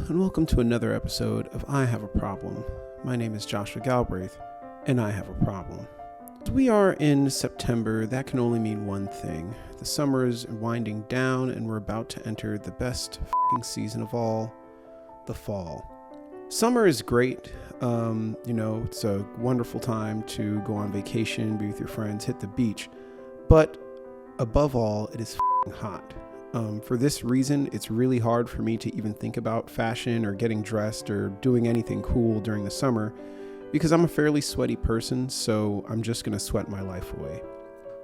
and welcome to another episode of I Have a Problem. My name is Joshua Galbraith, and I have a problem. As we are in September, that can only mean one thing. The summer is winding down, and we're about to enter the best season of all, the fall. Summer is great. It's a wonderful time to go on vacation, be with your friends, hit the beach. But above all, it is hot. For this reason, it's really hard for me to even think about fashion or getting dressed or doing anything cool during the summer because I'm a fairly sweaty person, so I'm just going to sweat my life away.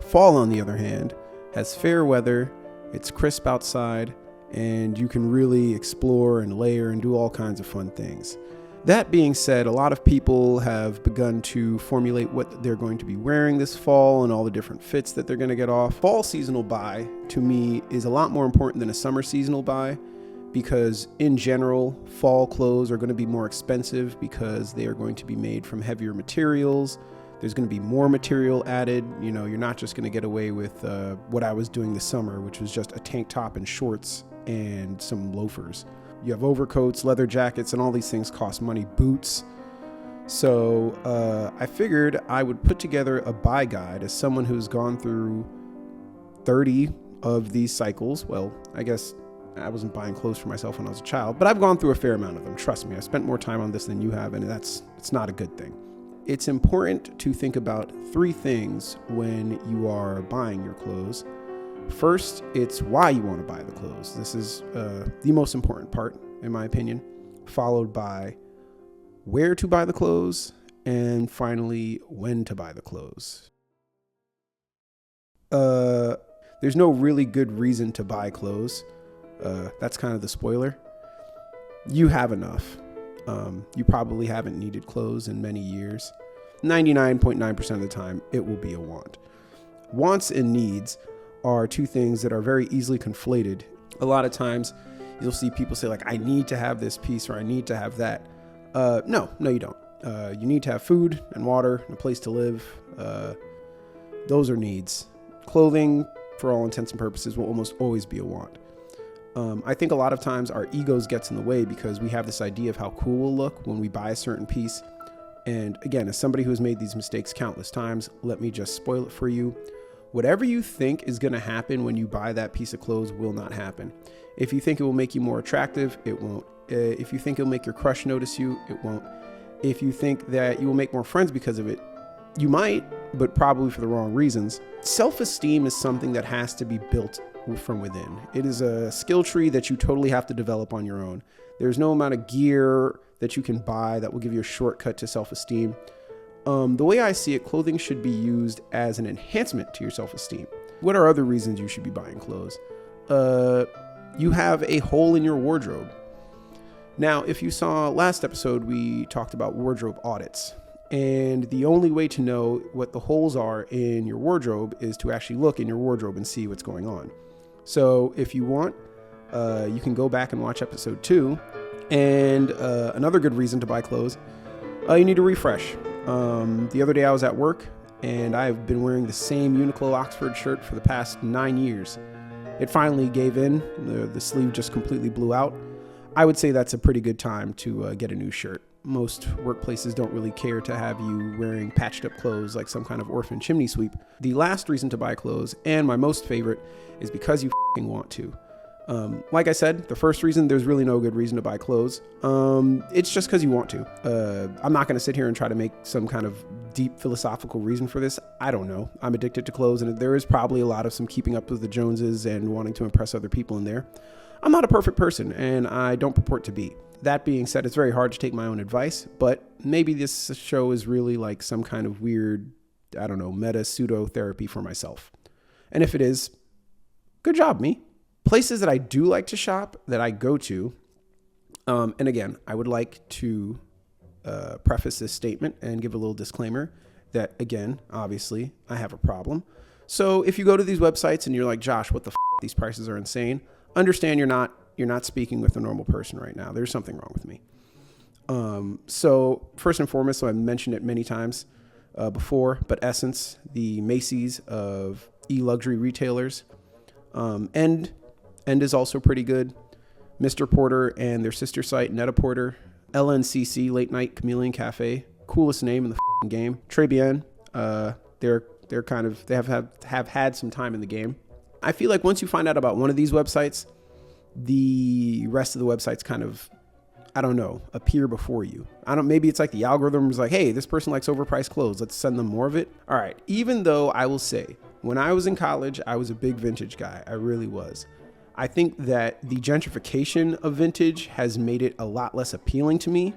Fall, on the other hand, has fair weather, it's crisp outside, and you can really explore and layer and do all kinds of fun things. That being said, a lot of people have begun to formulate what they're going to be wearing this fall and all the different fits that they're going to get off. Fall seasonal buy, to me, is a lot more important than a summer seasonal buy because, in general, fall clothes are going to be more expensive because they are going to be made from heavier materials. There's going to be more material added. You're not just going to get away with what I was doing this summer, which was just a tank top and shorts and some loafers. You have overcoats, leather jackets, and all these things cost money, boots. So I figured I would put together a buy guide as someone who's gone through 30 of these cycles. Well, I guess I wasn't buying clothes for myself when I was a child, but I've gone through a fair amount of them. Trust me, I've spent more time on this than you have, and it's not a good thing. It's important to think about three things when you are buying your clothes. First, it's why you want to buy the clothes. This is the most important part, in my opinion, followed by where to buy the clothes, and finally, when to buy the clothes. There's no really good reason to buy clothes. That's kind of the spoiler. You have enough. You probably haven't needed clothes in many years. 99.9% of the time, it will be a want. Wants and needs are two things that are very easily conflated. A lot of times you'll see people say like, I need to have this piece or I need to have that. No, you don't. You need to have food and water and a place to live. Those are needs. Clothing, for all intents and purposes, will almost always be a want. I think a lot of times our egos gets in the way because we have this idea of how cool we'll look when we buy a certain piece. And again, as somebody who has made these mistakes countless times, let me just spoil it for you. Whatever you think is going to happen when you buy that piece of clothes will not happen. If you think it will make you more attractive, it won't. If you think it'll make your crush notice you, it won't. If you think that you will make more friends because of it, you might, but probably for the wrong reasons. Self-esteem is something that has to be built from within. It is a skill tree that you totally have to develop on your own. There's no amount of gear that you can buy that will give you a shortcut to self-esteem. The way I see it, clothing should be used as an enhancement to your self-esteem. What are other reasons you should be buying clothes? You have a hole in your wardrobe. Now, if you saw last episode, we talked about wardrobe audits. And the only way to know what the holes are in your wardrobe is to actually look in your wardrobe and see what's going on. So if you want, you can go back and watch episode 2. And another good reason to buy clothes, you need to refresh. The other day I was at work and I've been wearing the same Uniqlo Oxford shirt for the past 9 years. It finally gave in. The sleeve just completely blew out. I would say that's a pretty good time to get a new shirt. Most workplaces don't really care to have you wearing patched up clothes like some kind of orphan chimney sweep. The last reason to buy clothes, and my most favorite, is because you want to. Like I said, the first reason, there's really no good reason to buy clothes. It's just because you want to. I'm not going to sit here and try to make some kind of deep philosophical reason for this. I don't know. I'm addicted to clothes, and there is probably a lot of some keeping up with the Joneses and wanting to impress other people in there. I'm not a perfect person, and I don't purport to be. That being said, it's very hard to take my own advice, but maybe this show is really like some kind of weird, meta pseudo therapy for myself. And if it is, good job, me. Places that I do like to shop, that I go to, and again, I would like to preface this statement and give a little disclaimer that, again, obviously, I have a problem. So if you go to these websites and you're like, Josh, what the these prices are insane, understand you're not speaking with a normal person right now. There's something wrong with me. So first and foremost, so I mentioned it many times before, but Essence, the Macy's of e-luxury retailers, and is also pretty good. Mr. Porter and their sister site, Net-a-Porter. LNCC, Late Night Chameleon Cafe. Coolest name in the game. Très bien. They're kind of, they have had some time in the game. I feel like once you find out about one of these websites, the rest of the websites kind of, I don't know, appear before you. Maybe it's like the algorithm is like, hey, this person likes overpriced clothes. Let's send them more of it. All right. Even though I will say, when I was in college, I was a big vintage guy. I really was. I think that the gentrification of vintage has made it a lot less appealing to me.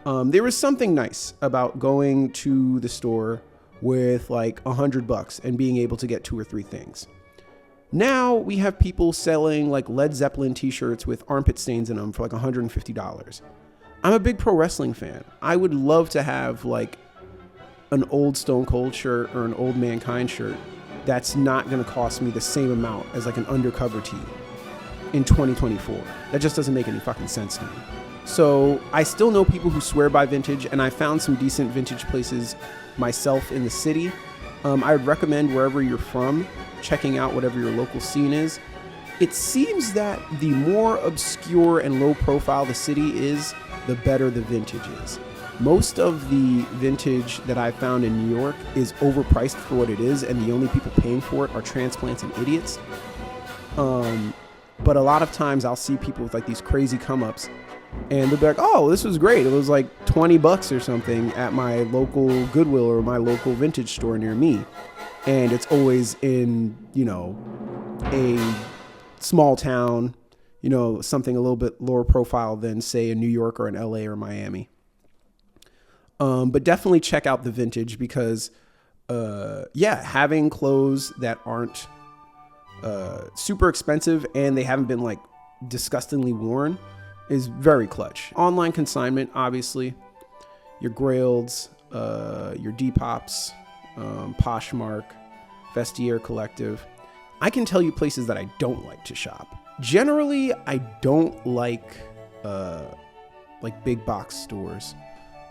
There was something nice about going to the store with like $100 and being able to get 2 or 3 things. Now we have people selling like Led Zeppelin t-shirts with armpit stains in them for like $150. I'm a big pro wrestling fan. I would love to have like an old Stone Cold shirt or an old Mankind shirt that's not going to cost me the same amount as like an undercover tee in 2024. That just doesn't make any fucking sense to me. So I still know people who swear by vintage, and I found some decent vintage places myself in the city. I would recommend wherever you're from, checking out whatever your local scene is. It seems that the more obscure and low profile the city is, the better the vintage is. Most of the vintage that I found in New York is overpriced for what it is, and the only people paying for it are transplants and idiots. But a lot of times I'll see people with like these crazy come-ups, and they'll be like, oh, this was great. It was like $20 or something at my local Goodwill or my local vintage store near me. And it's always in, you know, a small town, you know, something a little bit lower profile than, say, in New York or in LA or Miami. But definitely check out the vintage because, having clothes that aren't super expensive and they haven't been like disgustingly worn is very clutch. Online consignment, obviously, your Graileds, your Depop's, Poshmark, Vestiaire Collective. I can tell you places that I don't like to shop. Generally, I don't like big box stores,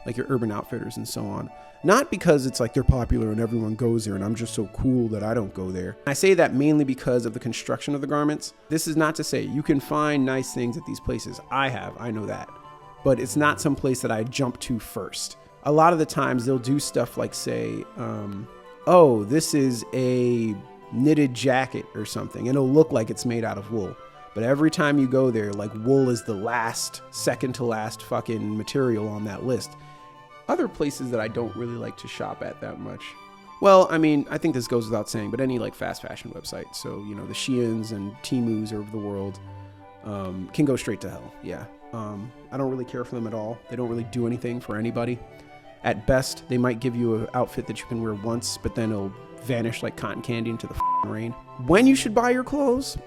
like your Urban Outfitters and so on. Not because it's like they're popular and everyone goes there and I'm just so cool that I don't go there. I say that mainly because of the construction of the garments. This is not to say you can find nice things at these places. I know that. But it's not some place that I jump to first. A lot of the times they'll do stuff like say, oh, this is a knitted jacket or something. And it'll look like it's made out of wool. But every time you go there, like wool is the second to last fucking material on that list. Other places that I don't really like to shop at that much. Well, I mean, I think this goes without saying, but any like fast fashion website. So, you know, the Sheins and Temus of the world can go straight to hell. Yeah. I don't really care for them at all. They don't really do anything for anybody. At best, they might give you an outfit that you can wear once, but then it'll vanish like cotton candy into the rain. When you should buy your clothes,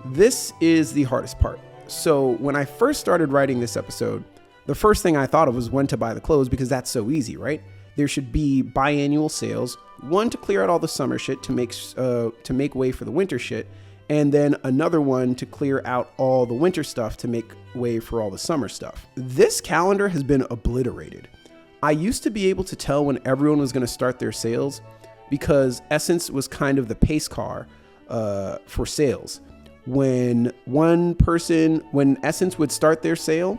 this is the hardest part. So when I first started writing this episode, the first thing I thought of was when to buy the clothes because that's so easy, right? There should be biannual sales, one to clear out all the summer shit to make way for the winter shit, and then another one to clear out all the winter stuff to make way for all the summer stuff. This calendar has been obliterated. I used to be able to tell when everyone was going to start their sales because Essence was kind of the pace car for sales. When Essence would start their sale,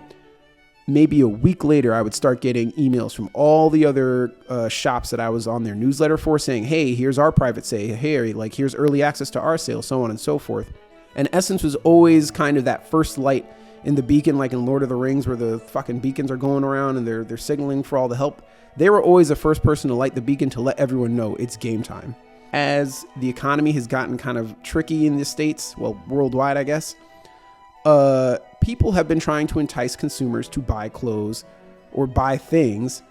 maybe a week later, I would start getting emails from all the other shops that I was on their newsletter for saying, hey, here's our private sale. Hey, like here's early access to our sale, so on and so forth. And Essence was always kind of that first light in the beacon, like in Lord of the Rings, where the fucking beacons are going around and they're signaling for all the help. They were always the first person to light the beacon to let everyone know it's game time. As the economy has gotten kind of tricky in the States, well, worldwide, I guess, people have been trying to entice consumers to buy clothes or buy things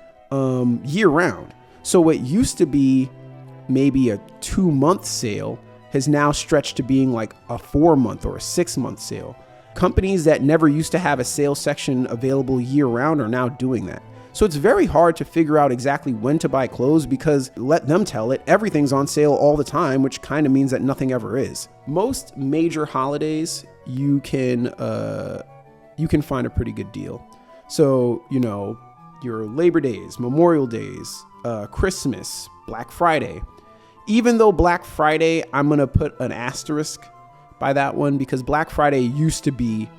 year round. So what used to be maybe a 2-month sale has now stretched to being like a 4-month or a 6-month sale. Companies that never used to have a sales section available year round are now doing that. So it's very hard to figure out exactly when to buy clothes because let them tell it, everything's on sale all the time, which kind of means that nothing ever is. Most major holidays, you can find a pretty good deal. So, you know, your Labor Days, Memorial Days, Christmas, Black Friday. Even though Black Friday, I'm going to put an asterisk by that one because Black Friday used to be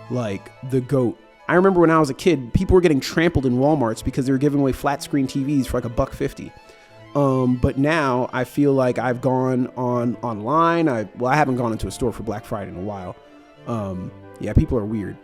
like the GOAT. I remember when I was a kid, people were getting trampled in Walmarts because they were giving away flat screen TVs for like $1.50. But now I feel like I've gone online. I haven't gone into a store for Black Friday in a while. Yeah, people are weird.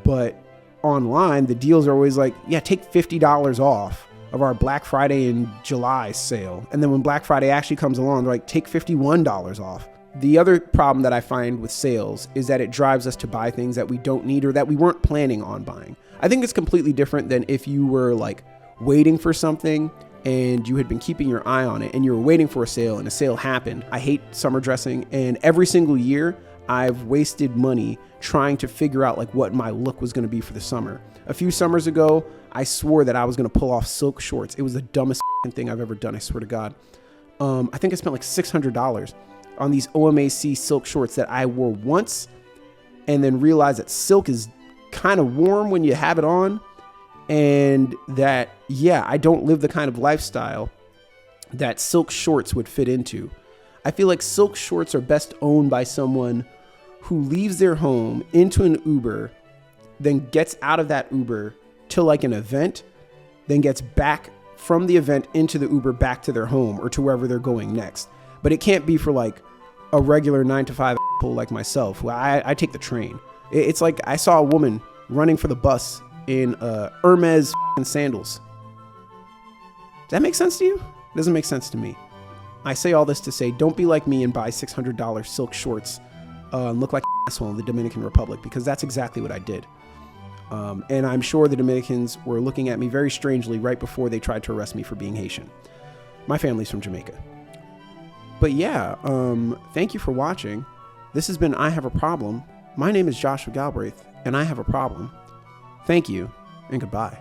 But online, the deals are always like, yeah, take $50 off of our Black Friday and July sale. And then when Black Friday actually comes along, they're like, take $51 off. The other problem that I find with sales is that it drives us to buy things that we don't need or that we weren't planning on buying. I think it's completely different than if you were like waiting for something and you had been keeping your eye on it and you were waiting for a sale and a sale happened. I hate summer dressing, and every single year I've wasted money trying to figure out like what my look was going to be for the summer. A few summers ago, I swore that I was going to pull off silk shorts. It was the dumbest thing I've ever done, I swear to God. I think I spent like $600 on these OMAC silk shorts that I wore once and then realized that silk is kind of warm when you have it on, and that, yeah, I don't live the kind of lifestyle that silk shorts would fit into. I feel like silk shorts are best owned by someone who leaves their home into an Uber, then gets out of that Uber to like an event, then gets back from the event into the Uber back to their home or to wherever they're going next. But it can't be for like a regular 9-to-5 like myself. I take the train. It's like I saw a woman running for the bus in Hermes sandals. Does that make sense to you? It doesn't make sense to me. I say all this to say, don't be like me and buy $600 silk shorts and look like an asshole in the Dominican Republic, because that's exactly what I did. And I'm sure the Dominicans were looking at me very strangely right before they tried to arrest me for being Haitian. My family's from Jamaica. But yeah, thank you for watching. This has been I Have a Problem. My name is Joshua Galbraith, and I have a problem. Thank you, and goodbye.